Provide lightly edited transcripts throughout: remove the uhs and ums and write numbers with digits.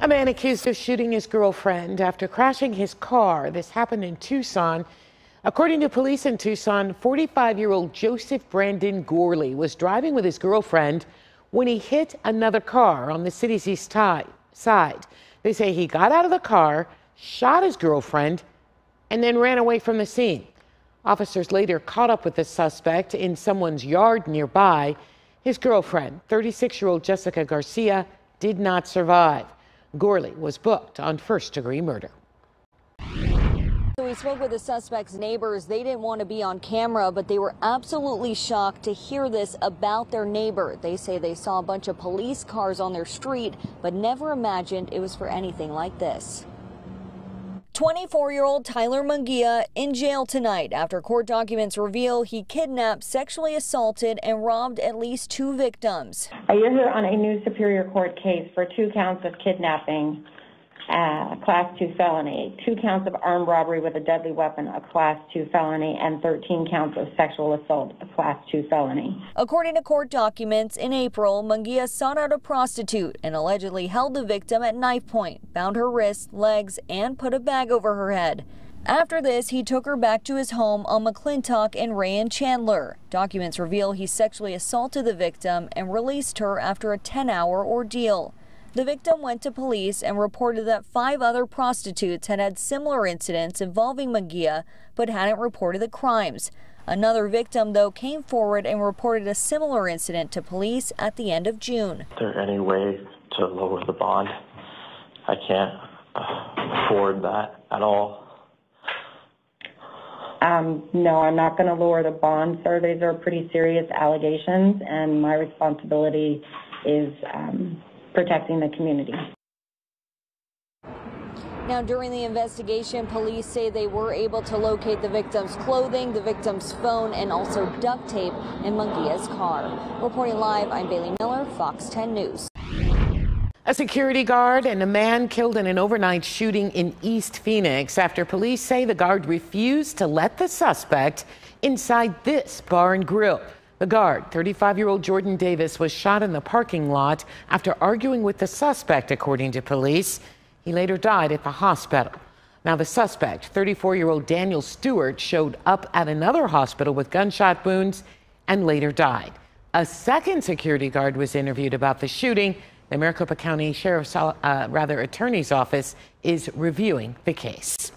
A man accused of shooting his girlfriend after crashing his car. This happened in Tucson. According to police in Tucson, 45-year-old Joseph Brandon Gorley was driving with his girlfriend when he hit another car on the city's east side. They say he got out of the car, shot his girlfriend, and then ran away from the scene. Officers later caught up with the suspect in someone's yard nearby. His girlfriend, 36-year-old Jessica Garcia, did not survive. Gorley was booked on first-degree murder. So we spoke with the suspect's neighbors. They didn't want to be on camera, but they were absolutely shocked to hear this about their neighbor. They say they saw a bunch of police cars on their street, but never imagined it was for anything like this. 24-year-old Tyler Munguia in jail tonight after court documents reveal he kidnapped, sexually assaulted, and robbed at least 2 victims. You're here on a new Superior Court case for 2 counts of kidnapping, Class 2 felony, 2 counts of armed robbery with a deadly weapon, a Class 2 felony, and 13 counts of sexual assault, a Class 2 felony. According to court documents, in April, Munguia sought out a prostitute and allegedly held the victim at knife point, bound her wrists, legs, and put a bag over her head. After this, he took her back to his home on McClintock and Ray and Chandler. Documents reveal he sexually assaulted the victim and released her after a 10-hour ordeal. The victim went to police and reported that 5 other prostitutes had had similar incidents involving Munguia, but hadn't reported the crimes. Another victim, though, came forward and reported a similar incident to police at the end of June. Is there any way to lower the bond? I can't afford that at all. No, I'm not going to lower the bond, sir. These are pretty serious allegations, and my responsibility is protecting the community. Now, during the investigation, police say they were able to locate the victim's clothing, the victim's phone, and also duct tape in Munguia's car. Reporting live, I'm Bailey Miller, Fox 10 News. A security guard and a man killed in an overnight shooting in East Phoenix after police say the guard refused to let the suspect inside this bar and grill. The guard, 35-year-old Jordan Davis, was shot in the parking lot after arguing with the suspect, according to police. He later died at the hospital. Now, the suspect, 34-year-old Daniel Stewart, showed up at another hospital with gunshot wounds and later died. A second security guard was interviewed about the shooting. The Maricopa County Sheriff's Attorney's Office is reviewing the case.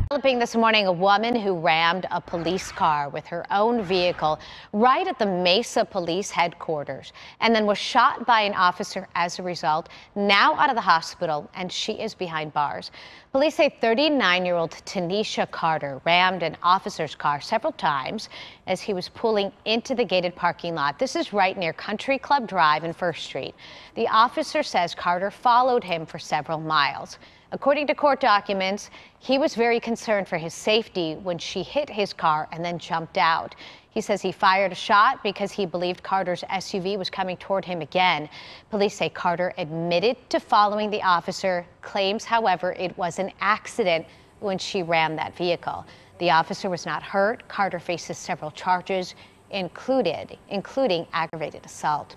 Developing this morning, a woman who rammed a police car with her own vehicle right at the Mesa Police headquarters and then was shot by an officer as a result, now out of the hospital, and she is behind bars. Police say 39-year-old Tanisha Carter rammed an officer's car several times as he was pulling into the gated parking lot. This is right near Country Club Drive and First Street. The officer says Carter followed him for several miles. According to court documents, he was very concerned for his safety when she hit his car and then jumped out. He says he fired a shot because he believed Carter's SUV was coming toward him again. Police say Carter admitted to following the officer, claims, however, it was an accident when she rammed that vehicle. The officer was not hurt. Carter faces several charges, including aggravated assault.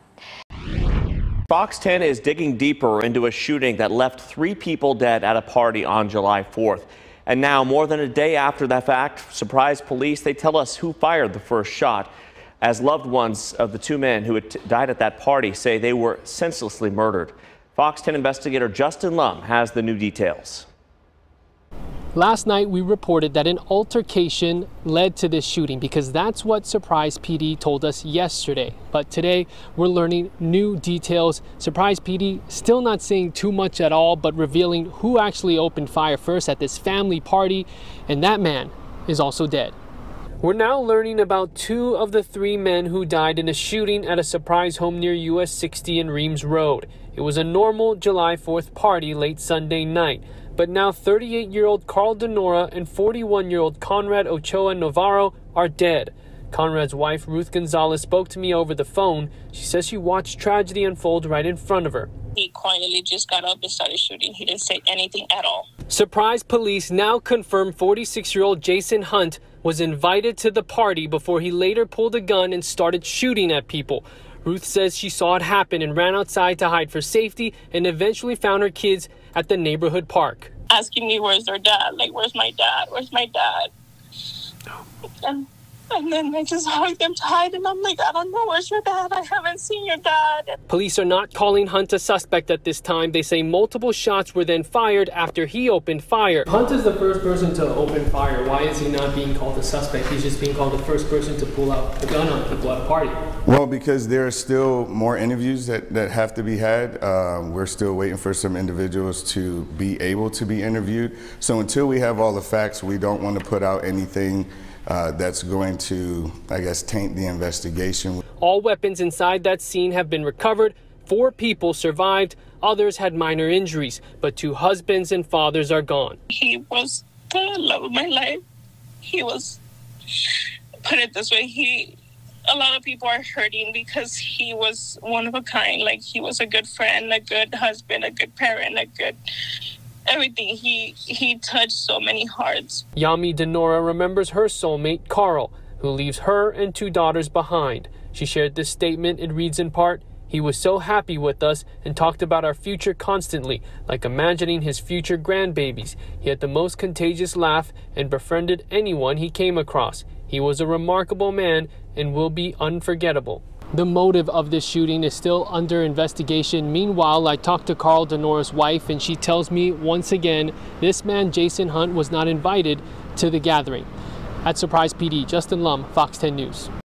Fox 10 is digging deeper into a shooting that left 3 people dead at a party on July 4th. And now, more than a day after that fact, surprise police, they tell us who fired the first shot, as loved ones of the 2 men who had died at that party say they were senselessly murdered. Fox 10 investigator Justin Lum has the new details. Last night, we reported that an altercation led to this shooting because that's what Surprise PD told us yesterday. But today, we're learning new details. Surprise PD still not saying too much at all, but revealing who actually opened fire first at this family party, and that man is also dead. We're now learning about 2 of the 3 men who died in a shooting at a Surprise home near US 60 and Reams Road. It was a normal July 4th party late Sunday night. But now 38-year-old Carl Denora and 41-year-old Conrad Ochoa Navarro are dead. Conrad's wife, Ruth Gonzalez, spoke to me over the phone. She says she watched tragedy unfold right in front of her. He quietly just got up and started shooting. He didn't say anything at all. Surprise police now confirm 46-year-old Jason Hunt was invited to the party before he later pulled a gun and started shooting at people. Ruth says she saw it happen and ran outside to hide for safety and eventually found her kids at the neighborhood park. Asking me, where's their dad? Like, where's my dad? Where's my dad? And then I just hugged them tight, and I'm like, I don't know, where's your dad? I haven't seen your dad. Police are not calling Hunt a suspect at this time. They say multiple shots were then fired after he opened fire. Hunt is the first person to open fire. Why is he not being called a suspect? He's just being called the first person to pull out a gun on people at a party. Well, because there are still more interviews that have to be had. We're still waiting for some individuals to be able to be interviewed. So until we have all the facts, we don't want to put out anything that's going to, I guess, taint the investigation. All weapons inside that scene have been recovered. 4 people survived. Others had minor injuries, but 2 husbands and fathers are gone. He was the love of my life. He was, put it this way, a lot of people are hurting because he was one of a kind. Like, he was a good friend, a good husband, a good parent, a good everything. He touched so many hearts. Yami Denora remembers her soulmate, Carl, who leaves her and 2 daughters behind. She shared this statement. It reads in part, "He was so happy with us and talked about our future constantly, like imagining his future grandbabies. He had the most contagious laugh and befriended anyone he came across. He was a remarkable man and will be unforgettable." The motive of this shooting is still under investigation. Meanwhile, I talked to Carl Denora's wife, and she tells me once again, this man, Jason Hunt, was not invited to the gathering. At Surprise PD, Justin Lum, Fox 10 News.